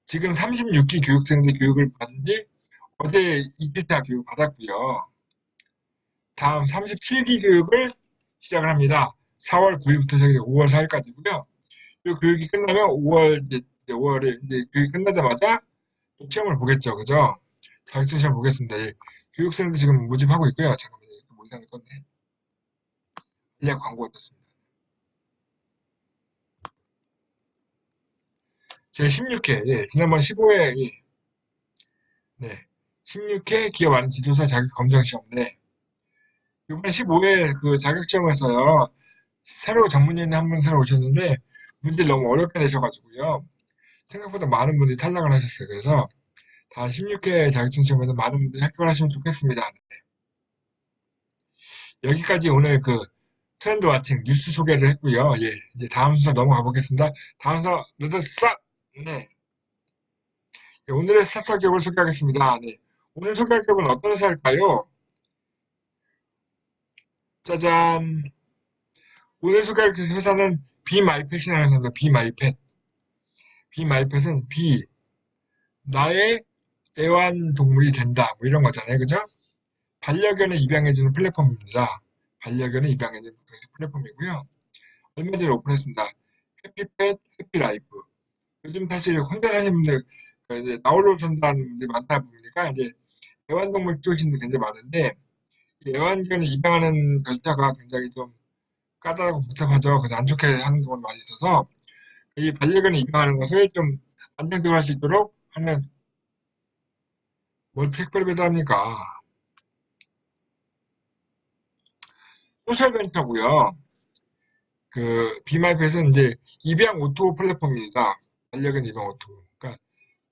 지금 36기 교육생들 교육을 받은 지 어제 이틀차 교육 받았고요. 다음 37기 교육을 시작을 합니다. 4월 9일부터 시작해서 5월 4일까지고요. 이 교육이 끝나면 5월에 이제 교육이 끝나자마자 또 시험을 보겠죠, 그죠? 자격증 시험 보겠습니다. 예. 교육생들 지금 모집하고 있고요. 잠깐만요. 뭐 이상하게 떴네. 전략 광고가 떴습니다. 제 16회, 예, 지난번 15회, 예, 네. 16회 기업 안에 지도사 자격 검정 시험, 네. 이번에 15회 그 자격시험에서요, 새로 전문위원이 한 분 새로 오셨는데, 문제를 너무 어렵게 내셔가지고요. 생각보다 많은 분들이 탈락을 하셨어요. 그래서 다 16회 자격증 시험에서 많은 분들이 합격을 하시면 좋겠습니다. 여기까지 오늘 트렌드 와칭 뉴스 소개를 했고요. 예, 이제 다음 순서 넘어가 보겠습니다. 다음 순서 르드싸! 네. 예, 오늘의 스타트업 기업을 소개하겠습니다. 네. 오늘 소개할 기업은 어떤 회사일까요? 짜잔. 오늘 소개할 그 회사는 비마이펫이라는 회사입니다. 비마이펫. 비마이펫은 나의 애완동물이 된다. 뭐 이런 거잖아요. 그죠? 반려견을 입양해주는 플랫폼입니다. 반려견을 입양해주는 플랫폼이고요. 얼마 전에 오픈했습니다. 해피펫, 해피라이프. 요즘 사실 혼자 사시는 분들, 이제 나홀로 산다는 분들이 많다 보니까 이제 애완동물 키우시는 분들이 굉장히 많은데, 이 애완견을 입양하는 절차가 굉장히 좀 까다롭고 복잡하죠. 그래서 안 좋게 하는 경우가 많이 있어서, 이 반려견을 입양하는 것을 좀 안정적으로 할 수 있도록 하는 뭘 특별 배달합니까? 소셜 벤처고요. 비마이펫은 이제 입양 오토 플랫폼입니다. 반려견 입양 오토. 그러니까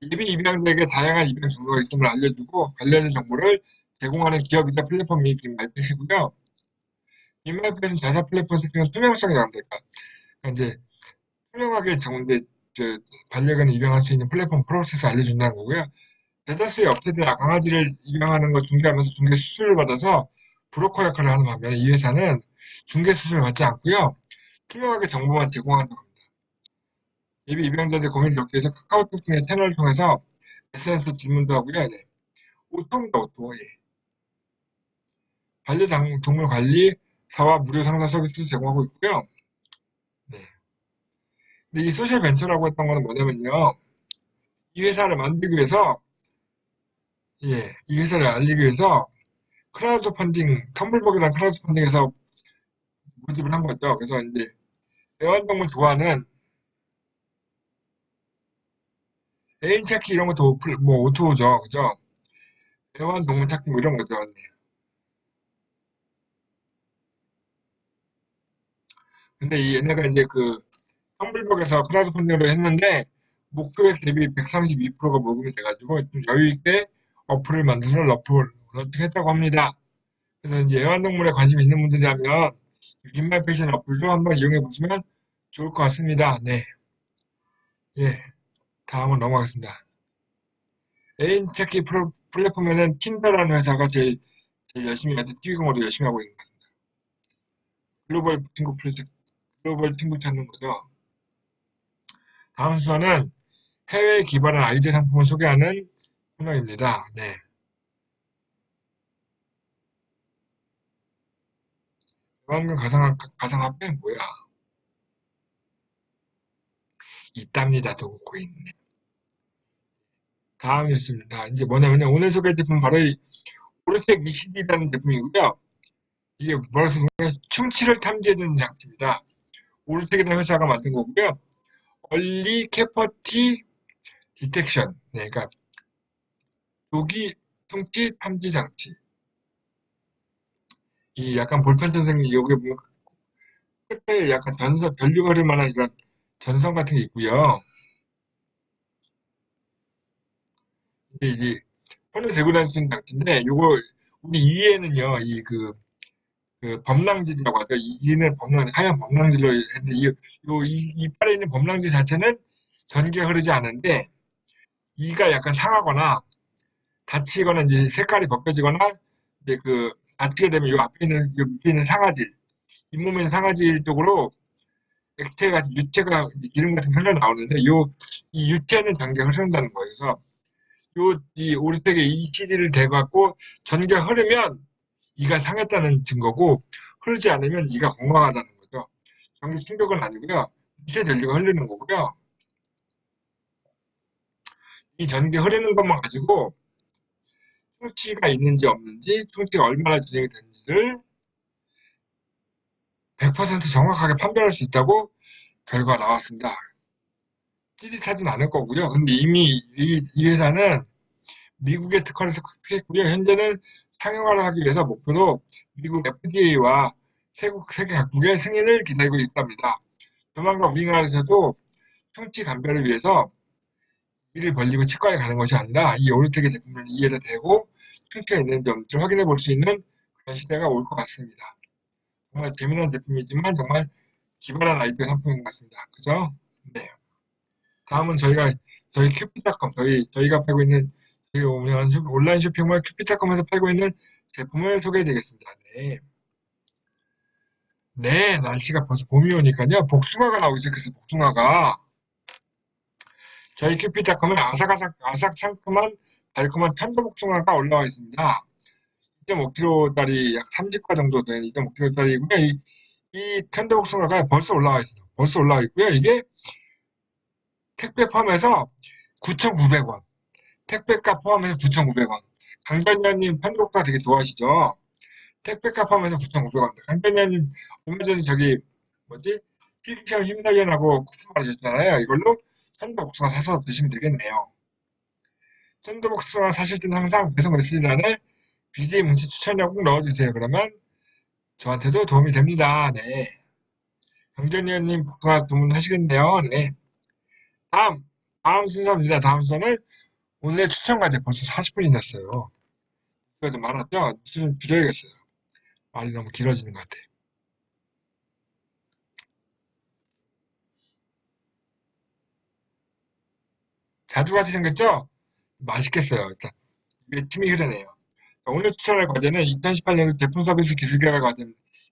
예비 입양자에게 다양한 입양 정보가 있음을 알려주고 관련된 정보를 제공하는 기업이자 플랫폼이 빅마이펫이고요. 빅마이펫은 자사 플랫폼 특징은 투명성이 나옵니다. 그러니까 이제 투명하게 정제 반려견을 입양할 수 있는 플랫폼 프로세스 알려준다는 거고요. 대다수의 업체들이 강아지를 입양하는 걸 중개하면서 중개 수수료를 받아서 브로커 역할을 하는 반면에 이 회사는 중개 수수료를 받지 않고요. 투명하게 정보만 제공한다고 합니다. 예비 입양자들 고민을 돕기 위해서 카카오톡 등의 채널을 통해서 SNS 질문도 하고요. 네. 오토입니다, 오토. 예. 반려동물 관리사와 무료 상담 서비스 제공하고 있고요. 네. 근데 이 소셜 벤처라고 했던 거는 뭐냐면요. 이 회사를 만들기 위해서, 이 회사를 알리기 위해서 크라우드 펀딩, 텀블벅이라는 크라우드 펀딩에서 모집을 한 거죠. 그래서 이제 애완동물 좋아하는 애인 찾기 이런 것도 뭐 오토죠. 그죠? 애완동물 찾기 뭐 이런 거죠. 네. 근데 이 얘네가 이제 텀블벅에서 크라우드 펀딩을 했는데 목표액 대비 132%가 모금이 돼가지고 좀 여유 있게 어플을 만들어서 런칭했다고 합니다. 그래서 이제 애완동물에 관심 있는 분들이라면 빈말 패션 어플도 한번 이용해 보시면 좋을 것 같습니다. 네, 예, 다음은 넘어가겠습니다. 애인 찾기 플랫폼에는 틴더라는 회사가 제일 열심히 해서 띄위공으로 열심히 하고 있는 것 같습니다. 글로벌 친구 프로젝트, 글로벌 친구 찾는 거죠. 다음 순서는 해외에 기반한 아이디어 상품을 소개하는 코너입니다. 네. 대만군 가상화폐 뭐야? 있답니다. 도구코인. 다음 뉴스입니다. 이제 뭐냐면요. 오늘 소개할 제품은 바로 이 오르텍 ECD라는 제품이고요. 이게 뭐라 쓰냐면 충치를 탐지해주는 장치입니다. 오르텍이라는 회사가 만든 거고요. 얼리 캐퍼티 디텍션. 네, 그러니까 조기 충치 탐지 장치. 이 약간 볼펜 선생님 여기 보면 끝에 약간 전류가 흐를 만한 이런 전선 같은 게 있고요. 이게 손에 들고 다닐 수 있는 장치인데 요거 우리 이에는요 범랑질이라고 하죠. 이는 범랑질, 하얀 범랑질로 했는데 이빨에 있는 범랑질 자체는 전기가 흐르지 않는데 이가 약간 상하거나 다치거나 이제 색깔이 벗겨지거나 이제 다치게 되면 요 앞에 있는 요 밑에 있는 상아질, 잇몸에 있는 상아질 쪽으로 액체가 유체가 기름 같은 게 흘러나오는데 이 유체는 전기가 흐른다는 거예요. 그래서 이 오르텍에 이 CD를 대갖고 전기가 흐르면 이가 상했다는 증거고 흐르지 않으면 이가 건강하다는 거죠. 전기 충격은 아니고요. 밑에 전기가 흐르는 거고요. 이 전기 흐르는 것만 가지고 충치가 있는지 없는지, 충치가 얼마나 진행이 되는지를 100% 정확하게 판별할 수 있다고 결과가 나왔습니다. 찌릿하진 않을 거고요. 근데 이미 이 회사는 미국의 특허를 획득했고요. 현재는 상용화를 하기 위해서 목표로 미국 FDA와 세계 각국의 승인을 기다리고 있답니다. 조만간 우리나라에서도 충치 감별을 위해서 일을 벌리고 치과에 가는 것이 아니라 이 오르텍의 제품을 이에다 대고 충치가 있는지 없는지 확인해 볼 수 있는 그런 시대가 올 것 같습니다. 정말 재미난 제품이지만 정말 기발한 아이디어 상품인 것 같습니다. 그죠? 네. 다음은 저희 큐피닷컴, 저희가 팔고 있는, 저희 운영하는 온라인 쇼핑몰 큐피닷컴에서 팔고 있는 제품을 소개해 드리겠습니다. 네. 네, 날씨가 벌써 봄이 오니까요. 복숭아가 나오기 시작했어요. 복숭아가. 저희 큐피닷컴에 아삭아삭 상큼한 달콤한 편도복숭아가 올라와 있습니다. 2.5kg짜리 약 30과 정도 된 2.5kg짜리고요. 이 편도복숭아가 벌써 올라와 있어요. 벌써 올라와 있고요. 이게 택배 포함해서 9,900원. 택배가 포함해서 9,900원. 강변녀님 편도복숭아 되게 좋아하시죠? 택배가 포함해서 9,900원. 강변녀님 얼마 전에 저기 뭐지? 필기시험 힘내려고 쿠폰 받으셨잖아요. 이걸로 편도복숭아 사서 드시면 되겠네요. 편도복숭아 사실 때는 항상 배송 메시지란에 BJ 문치 추천이라고 꼭 넣어주세요. 그러면 저한테도 도움이 됩니다. 네. 강전위원님 복숭아 주문하시겠네요. 네. 다음, 다음 순서입니다. 다음 순서는 오늘의 추천과제 벌써 40분이 됐어요. 이거 좀 많았죠? 좀 줄여야겠어요. 말이 너무 길어지는 것 같아요. 자두같이 생겼죠? 맛있겠어요. 일단 입에 침이 흐르네요. 오늘 추천할 과제는 2018년 제품 서비스 기술 개발 과제,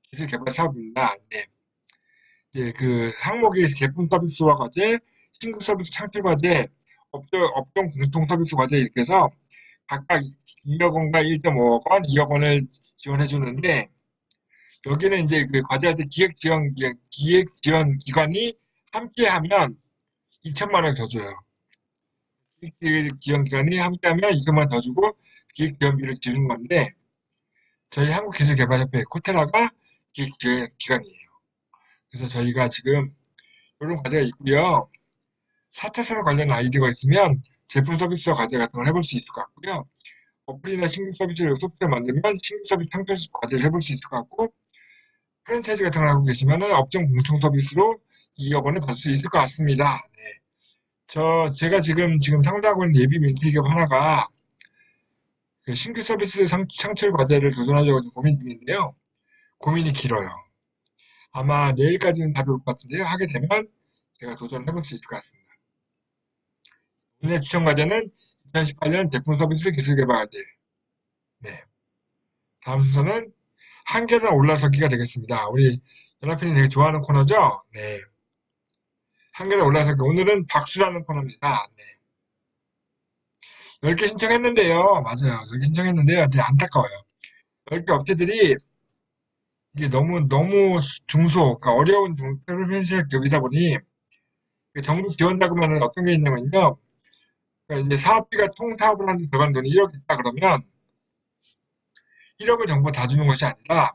기술 개발 사업입니다. 네. 이제 그 항목이 제품 서비스와 과제, 신규 서비스 창출 과제, 업종 공통 서비스 과제 이렇게 해서 각각 2억 원과 1.5억 원, 2억 원을 지원해 주는데 여기는 이제 그 과제할 때 기획 지원 기관이 함께하면 2천만 원 더 줘요. 기획 지원 기관이 함께하면 2천만 원 더 주고 기획 지원비를 지는 건데 저희 한국기술개발협회 코테라가 기획 지원 기관이에요. 그래서 저희가 지금 이런 과제가 있고요. 4차 산업 관련 아이디어가 있으면 제품 서비스와 과제 같은 걸 해볼 수 있을 것 같고요. 어플이나 신규 서비스를 소프트웨어 만들면 신규 서비스 창출 과제를 해볼 수 있을 것 같고 프랜차이즈 같은 걸 하고 계시면 업종 공통 서비스로 2억 원을 받을 수 있을 것 같습니다. 네. 제가 지금 상대하고 있는 예비 멘티 기업 하나가 그 신규 서비스 창출 과제를 도전하려고 고민 중인데요. 고민이 길어요. 아마 내일까지는 답이 올 것 같은데요. 하게 되면 제가 도전해볼 수 있을 것 같습니다. 오늘의 추천 과제는 2018년 제품 서비스 기술 개발 과제. 네. 다음 순서는 한 계단 올라서기가 되겠습니다. 우리 연합회님 되게 좋아하는 코너죠? 네. 한 계단 올라서기. 오늘은 박수라는 코너입니다. 네. 10개 신청했는데요. 맞아요. 10개 신청했는데요. 근데 안타까워요. 10개 업체들이 이게 너무 중소, 그러니까 어려운 프로페셔널 기업이다 보니 정부 지원 자금에는 어떤 게 있냐면요. 그러니까 이제 사업비가 통사업을 하는데 들어간 돈이 1억 있다 그러면 1억을 정부가 다 주는 것이 아니라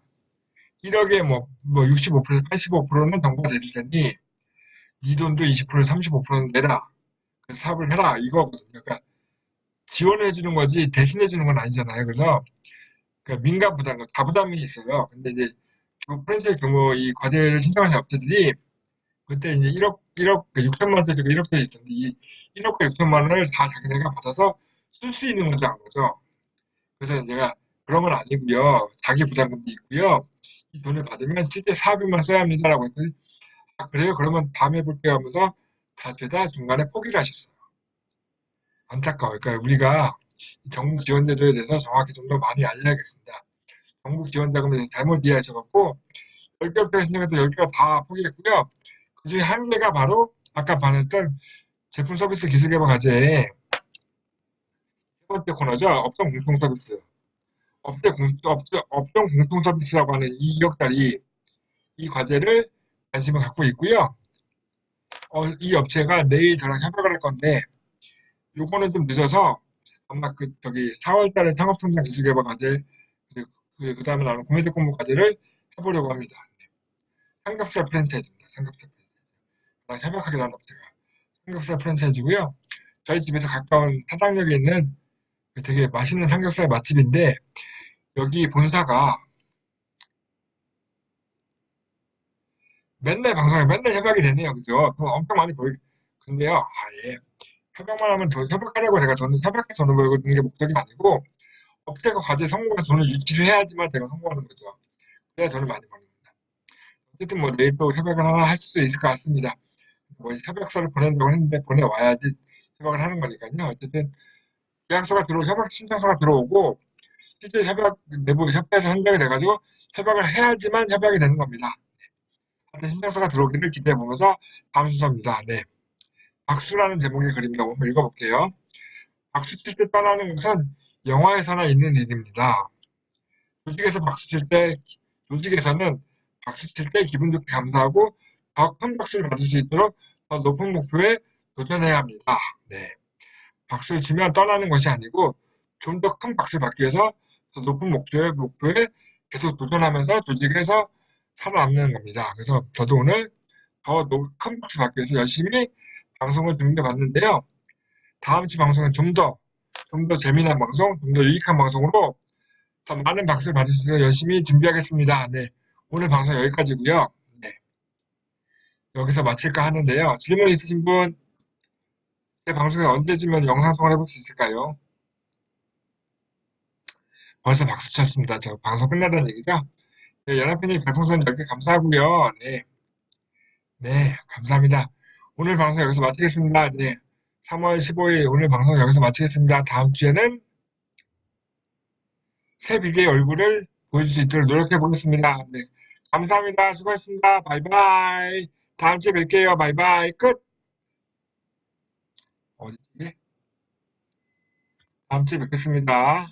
1억에 뭐 65%, 85%는 정부가 내줄 테니 네 돈도 20%, 35%는 내라. 그래서 사업을 해라. 이거거든요. 그러니까 지원해 주는 거지 대신해 주는 건 아니잖아요. 그래서 그러니까 민간 부담, 자부담이 있어요. 근데 이제 그 프랜차이즈 규모 이 과제를 신청하신 업체들이 그때 이제 1억 6천만 원짜리 1억짜리 있었는데 이 1억과 6천만 원을 다 자기네가 받아서 쓸 수 있는 건지 안 거죠. 그래서 제가 그런 건 아니고요. 자기 부담금도 있고요. 이 돈을 받으면 실제 사업에만 써야 합니다라고 했더니 아 그래요? 그러면 다음에 볼게요 하면서 다 죄다 중간에 포기를 하셨어요. 안타까워요. 그러니까 우리가 정부 지원 제도에 대해서 정확히 좀 더 많이 알려야겠습니다. 정부 지원 자금에 대해서 잘못 이해하셔갖고 10개부터 신청해도 10개가 다 포기했고요. 그중에 한 개가 바로 아까 말했던 제품 서비스 기술 개발 과제의 세 번째 코너죠. 업종 공통 서비스. 업종 공통 서비스라고 하는 이 2억짜리 이 과제를 관심을 갖고 있고요. 이 업체가 내일 저랑 협약을 할 건데 요거는 좀 늦어서 아마 4월 달에 창업성장 기술개발 과제 그 다음에 나오는 구매대 공부 과제를 해보려고 합니다. 삼겹살 프랜차이즈입니다. 삼겹살 프랜차이즈. 협약하기로 한 업체가 삼겹살 프랜차이즈고요. 저희 집에서 가까운 타당역에 있는 되게 맛있는 삼겹살 맛집인데 여기 본사가 맨날 방송에 맨날 협약이 되네요. 그죠? 돈 엄청 많이 벌 근데요. 예. 협약만 하면 협약하려고 제가 협약해서 돈을 벌는 게 목적이 아니고 업체가 과제 성공해서 돈을 유치를 해야지만 제가 성공하는 거죠. 그래야 돈을 많이 버는 겁니다. 어쨌든 뭐 내일 또 협약을 하나 할 수 있을 것 같습니다. 뭐 협약서를 보낸다고 했는데 보내와야지 협약을 하는 거니까요. 어쨌든 협약 신청서가 들어오고 실제 협약 내부 협회에서 선정이 돼가지고 협약을 해야지만 협약이 되는 겁니다. 같은 신청서가 들어오기를 기대해보면서 다음 순서입니다. 네. 박수라는 제목의 글입니다. 한번 읽어볼게요. 박수 칠 때 떠나는 것은 영화에서나 있는 일입니다. 조직에서는 박수 칠 때 기분 좋게 감사하고 더 큰 박수를 받을 수 있도록 더 높은 목표에 도전해야 합니다. 네. 박수를 치면 떠나는 것이 아니고 좀 더 큰 박수를 받기 위해서 더 높은 목표에 계속 도전하면서 조직에서 살아남는 겁니다. 그래서 저도 오늘 더 큰 박수 받기 위해서 열심히 방송을 준비해 봤는데요. 다음 주 방송은 좀 더 재미난 방송, 좀 더 유익한 방송으로 더 많은 박수를 받을 수 있도록 열심히 준비하겠습니다. 네. 오늘 방송 여기까지고요. 네. 여기서 마칠까 하는데요. 질문 있으신 분, 제 방송에 언제쯤은 영상통화를 해볼 수 있을까요? 벌써 박수 쳤습니다. 저 방송 끝나다는 얘기죠? 네, 연합회님 별풍선 10개 감사하고요. 네. 네, 감사합니다. 오늘 방송 여기서 마치겠습니다. 네. 3월 15일 오늘 방송 여기서 마치겠습니다. 다음 주에는 새 BJ의 얼굴을 보여줄 수 있도록 노력해 보겠습니다. 네. 감사합니다. 수고했습니다. 바이바이. 다음 주에 뵐게요. 바이바이. 끝. 어디지? 다음 주에 뵙겠습니다.